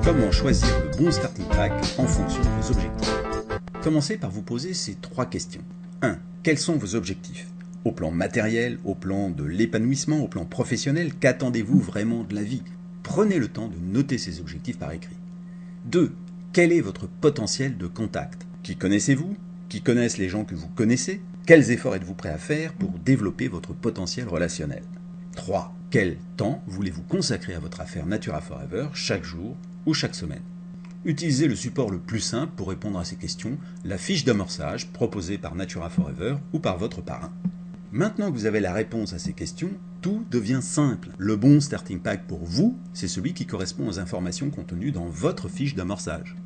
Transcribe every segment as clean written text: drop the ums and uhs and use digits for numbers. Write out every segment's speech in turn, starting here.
Comment choisir le bon starting pack en fonction de vos objectifs? Commencez par vous poser ces 3 questions. 1. Quels sont vos objectifs? Au plan matériel, au plan de l'épanouissement, au plan professionnel, qu'attendez-vous vraiment de la vie? Prenez le temps de noter ces objectifs par écrit. 2. Quel est votre potentiel de contact? Qui connaissez-vous? Qui connaissent les gens que vous connaissez? Quels efforts êtes-vous prêt à faire pour développer votre potentiel relationnel? 3. Quel temps voulez-vous consacrer à votre affaire Natura Forever chaque jour ou chaque semaine? Utilisez le support le plus simple pour répondre à ces questions, la fiche d'amorçage proposée par Natura Forever ou par votre parrain. Maintenant que vous avez la réponse à ces questions, tout devient simple. Le bon starting pack pour vous, c'est celui qui correspond aux informations contenues dans votre fiche d'amorçage.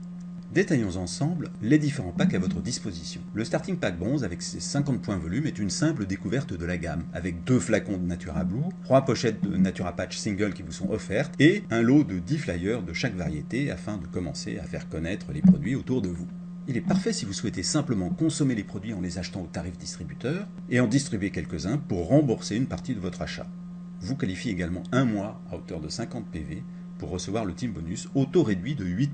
Détaillons ensemble les différents packs à votre disposition. Le starting pack bronze avec ses 50 points volume est une simple découverte de la gamme, avec 2 flacons de Natura Blue, 3 pochettes de Natura Patch Single qui vous sont offertes et un lot de 10 flyers de chaque variété afin de commencer à faire connaître les produits autour de vous. Il est parfait si vous souhaitez simplement consommer les produits en les achetant au tarif distributeur et en distribuer quelques-uns pour rembourser une partie de votre achat. Vous qualifiez également un mois à hauteur de 50 PV pour recevoir le team bonus au taux réduit de 8%.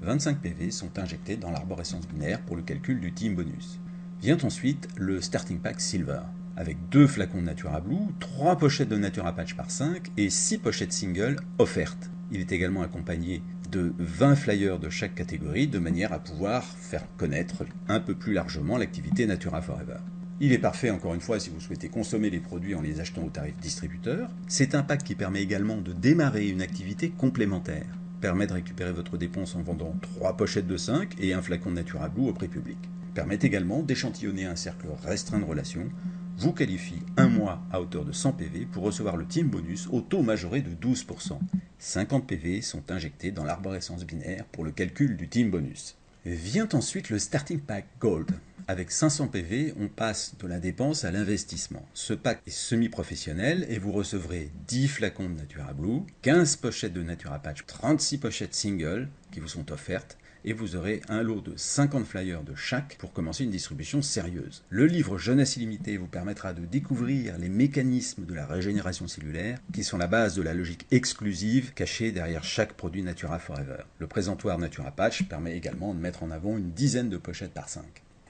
25 PV sont injectés dans l'arborescence binaire pour le calcul du team bonus. Vient ensuite le starting pack silver, avec 2 flacons de Natura Blue, 3 pochettes de Natura Patch par 5 et 6 pochettes single offertes. Il est également accompagné de 20 flyers de chaque catégorie de manière à pouvoir faire connaître un peu plus largement l'activité Natura Forever. Il est parfait encore une fois si vous souhaitez consommer les produits en les achetant au tarif distributeur. C'est un pack qui permet également de démarrer une activité complémentaire. Permet de récupérer votre dépense en vendant 3 pochettes de 5 et un flacon de Natura Blue au prix public. Permet également d'échantillonner un cercle restreint de relations. Vous qualifie un mois à hauteur de 100 PV pour recevoir le team bonus au taux majoré de 12%. 50 PV sont injectés dans l'arborescence binaire pour le calcul du team bonus. Vient ensuite le starting pack Gold. Avec 500 PV, on passe de la dépense à l'investissement. Ce pack est semi-professionnel et vous recevrez 10 flacons de Natura Blue, 15 pochettes de Natura Patch, 36 pochettes single qui vous sont offertes et vous aurez un lot de 50 flyers de chaque pour commencer une distribution sérieuse. Le livre Jeunesse illimitée vous permettra de découvrir les mécanismes de la régénération cellulaire qui sont la base de la logique exclusive cachée derrière chaque produit Natura Forever. Le présentoir Natura Patch permet également de mettre en avant une dizaine de pochettes par 5.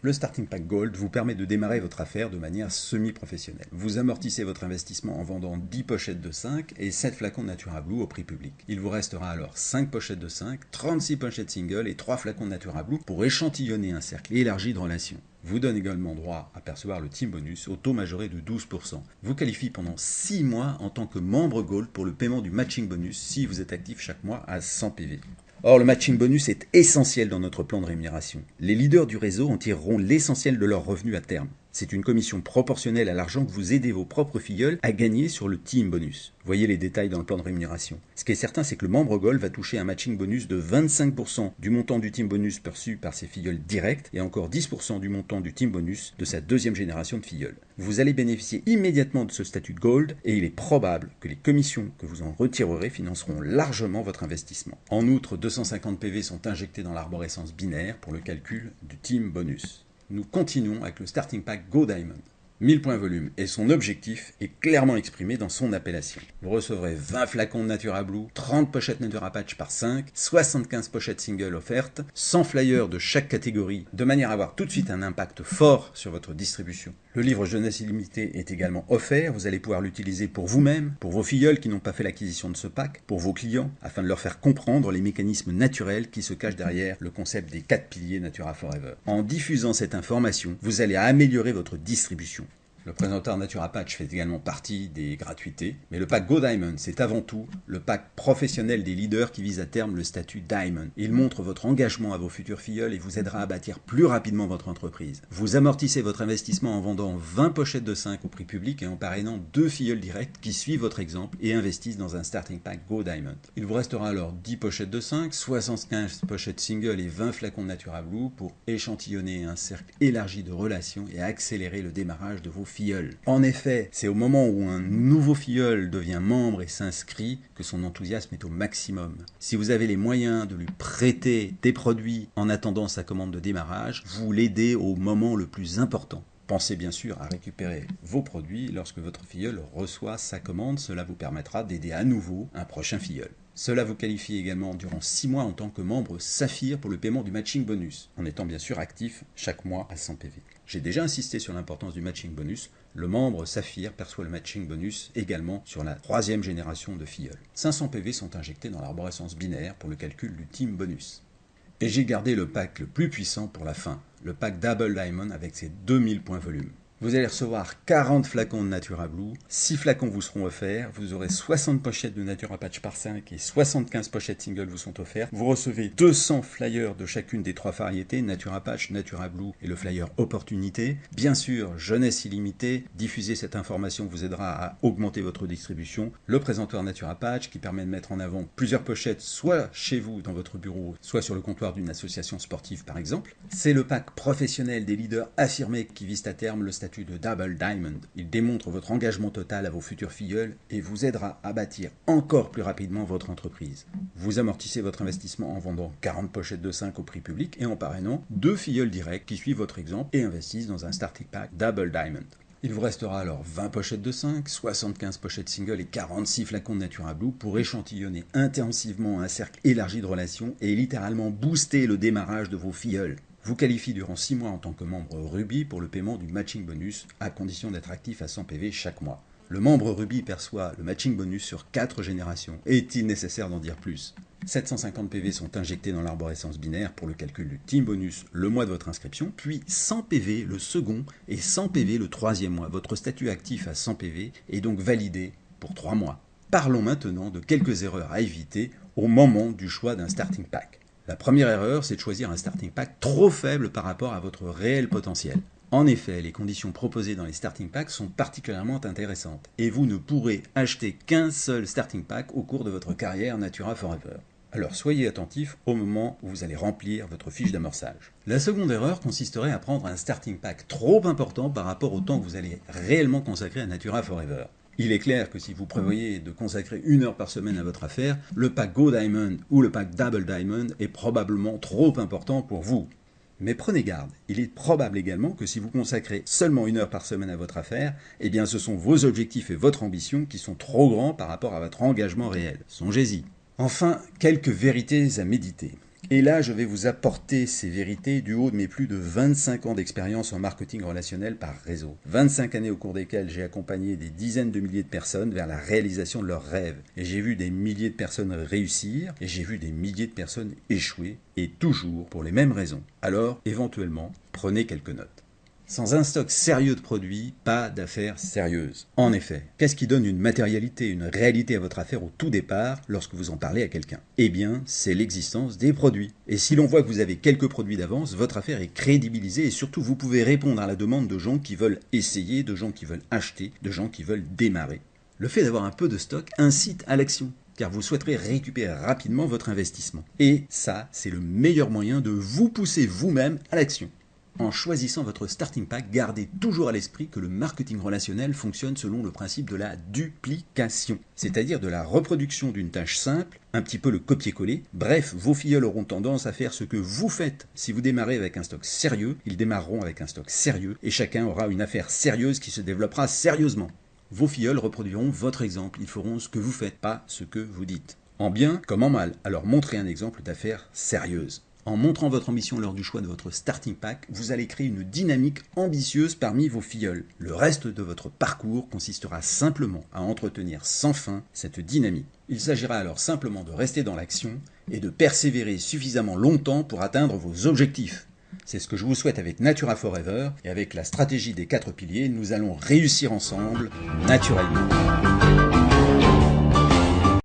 Le Starting Pack Gold vous permet de démarrer votre affaire de manière semi-professionnelle. Vous amortissez votre investissement en vendant 10 pochettes de 5 et 7 flacons de Natura Blue au prix public. Il vous restera alors 5 pochettes de 5, 36 pochettes single et 3 flacons de Natura Blue pour échantillonner un cercle élargi de relations. Vous donne également droit à percevoir le team bonus au taux majoré de 12%. Vous qualifiez pendant 6 mois en tant que membre Gold pour le paiement du matching bonus si vous êtes actif chaque mois à 100 PV. Or, le matching bonus est essentiel dans notre plan de rémunération. Les leaders du réseau en tireront l'essentiel de leurs revenus à terme. C'est une commission proportionnelle à l'argent que vous aidez vos propres filleuls à gagner sur le team bonus. Voyez les détails dans le plan de rémunération. Ce qui est certain, c'est que le membre Gold va toucher un matching bonus de 25% du montant du team bonus perçu par ses filleuls directs et encore 10% du montant du team bonus de sa deuxième génération de filleuls. Vous allez bénéficier immédiatement de ce statut de Gold et il est probable que les commissions que vous en retirerez financeront largement votre investissement. En outre, 250 PV sont injectés dans l'arborescence binaire pour le calcul du team bonus. Nous continuons avec le starting pack Go Diamond. 1000 points volume et son objectif est clairement exprimé dans son appellation. Vous recevrez 20 flacons de Natura Blue, 30 pochettes Natura Patch par 5, 75 pochettes single offertes, 100 flyers de chaque catégorie, de manière à avoir tout de suite un impact fort sur votre distribution. Le livre Jeunesse illimitée est également offert, vous allez pouvoir l'utiliser pour vous-même, pour vos filleuls qui n'ont pas fait l'acquisition de ce pack, pour vos clients, afin de leur faire comprendre les mécanismes naturels qui se cachent derrière le concept des 4 piliers Natura Forever. En diffusant cette information, vous allez améliorer votre distribution. Le présentoir Natura Patch fait également partie des gratuités, mais le pack Go Diamond, c'est avant tout le pack professionnel des leaders qui vise à terme le statut Diamond. Il montre votre engagement à vos futurs filleuls et vous aidera à bâtir plus rapidement votre entreprise. Vous amortissez votre investissement en vendant 20 pochettes de 5 au prix public et en parrainant 2 filleuls directs qui suivent votre exemple et investissent dans un starting pack Go Diamond. Il vous restera alors 10 pochettes de 5, 75 pochettes single et 20 flacons de Natura Blue pour échantillonner un cercle élargi de relations et accélérer le démarrage de vos filleuls. En effet, c'est au moment où un nouveau filleul devient membre et s'inscrit que son enthousiasme est au maximum. Si vous avez les moyens de lui prêter des produits en attendant sa commande de démarrage, vous l'aidez au moment le plus important. Pensez bien sûr à récupérer vos produits lorsque votre filleul reçoit sa commande, cela vous permettra d'aider à nouveau un prochain filleul. Cela vous qualifie également durant 6 mois en tant que membre Saphir pour le paiement du matching bonus, en étant bien sûr actif chaque mois à 100 PV. J'ai déjà insisté sur l'importance du matching bonus. Le membre Saphir perçoit le matching bonus également sur la 3e génération de filleuls. 500 PV sont injectés dans l'arborescence binaire pour le calcul du team bonus. Et j'ai gardé le pack le plus puissant pour la fin, le pack Double Diamond avec ses 2000 points volume. Vous allez recevoir 40 flacons de Natura Blue, 6 flacons vous seront offerts, vous aurez 60 pochettes de Natura Patch par 5 et 75 pochettes single vous sont offertes. Vous recevez 200 flyers de chacune des 3 variétés, Natura Patch, Natura Blue et le flyer Opportunité. Bien sûr, jeunesse illimitée, diffuser cette information vous aidera à augmenter votre distribution. Le présentoir Natura Patch qui permet de mettre en avant plusieurs pochettes soit chez vous dans votre bureau, soit sur le comptoir d'une association sportive par exemple. C'est le pack professionnel des leaders affirmés qui visent à terme le statut de Double Diamond. Il démontre votre engagement total à vos futurs filleuls et vous aidera à bâtir encore plus rapidement votre entreprise. Vous amortissez votre investissement en vendant 40 pochettes de 5 au prix public et en parrainant 2 filleuls directs qui suivent votre exemple et investissent dans un starting pack Double Diamond. Il vous restera alors 20 pochettes de 5, 75 pochettes single et 46 flacons de Natura Blue pour échantillonner intensivement un cercle élargi de relations et littéralement booster le démarrage de vos filleuls. Vous qualifiez durant 6 mois en tant que membre Ruby pour le paiement du matching bonus à condition d'être actif à 100 PV chaque mois. Le membre Ruby perçoit le matching bonus sur 4 générations. Est-il nécessaire d'en dire plus? 750 PV sont injectés dans l'arborescence binaire pour le calcul du team bonus le mois de votre inscription, puis 100 PV le second et 100 PV le 3e mois. Votre statut actif à 100 PV est donc validé pour 3 mois. Parlons maintenant de quelques erreurs à éviter au moment du choix d'un starting pack. La première erreur, c'est de choisir un starting pack trop faible par rapport à votre réel potentiel. En effet, les conditions proposées dans les starting packs sont particulièrement intéressantes et vous ne pourrez acheter qu'un seul starting pack au cours de votre carrière Natura Forever. Alors soyez attentifs au moment où vous allez remplir votre fiche d'amorçage. La seconde erreur consisterait à prendre un starting pack trop important par rapport au temps que vous allez réellement consacrer à Natura Forever. Il est clair que si vous prévoyez de consacrer 1 heure par semaine à votre affaire, le pack Go Diamond ou le pack Double Diamond est probablement trop important pour vous. Mais prenez garde, il est probable également que si vous consacrez seulement 1 heure par semaine à votre affaire, eh bien ce sont vos objectifs et votre ambition qui sont trop grands par rapport à votre engagement réel. Songez-y. Enfin, quelques vérités à méditer. Et là, je vais vous apporter ces vérités du haut de mes plus de 25 ans d'expérience en marketing relationnel par réseau. 25 années au cours desquelles j'ai accompagné des dizaines de milliers de personnes vers la réalisation de leurs rêves. Et j'ai vu des milliers de personnes réussir, et j'ai vu des milliers de personnes échouer, et toujours pour les mêmes raisons. Alors, éventuellement, prenez quelques notes. Sans un stock sérieux de produits, pas d'affaires sérieuses. En effet, qu'est-ce qui donne une matérialité, une réalité à votre affaire au tout départ lorsque vous en parlez à quelqu'un? Eh bien, c'est l'existence des produits. Et si l'on voit que vous avez quelques produits d'avance, votre affaire est crédibilisée et surtout vous pouvez répondre à la demande de gens qui veulent essayer, de gens qui veulent acheter, de gens qui veulent démarrer. Le fait d'avoir un peu de stock incite à l'action, car vous souhaiterez récupérer rapidement votre investissement. Et ça, c'est le meilleur moyen de vous pousser vous-même à l'action. En choisissant votre starting pack, gardez toujours à l'esprit que le marketing relationnel fonctionne selon le principe de la duplication, c'est-à-dire de la reproduction d'une tâche simple, un petit peu le copier-coller. Bref, vos filleuls auront tendance à faire ce que vous faites. Si vous démarrez avec un stock sérieux, ils démarreront avec un stock sérieux et chacun aura une affaire sérieuse qui se développera sérieusement. Vos filleuls reproduiront votre exemple, ils feront ce que vous faites, pas ce que vous dites. En bien comme en mal, alors montrez un exemple d'affaires sérieuse. En montrant votre ambition lors du choix de votre starting pack, vous allez créer une dynamique ambitieuse parmi vos filleuls. Le reste de votre parcours consistera simplement à entretenir sans fin cette dynamique. Il s'agira alors simplement de rester dans l'action et de persévérer suffisamment longtemps pour atteindre vos objectifs. C'est ce que je vous souhaite avec Natura Forever et avec la stratégie des 4 piliers, nous allons réussir ensemble naturellement.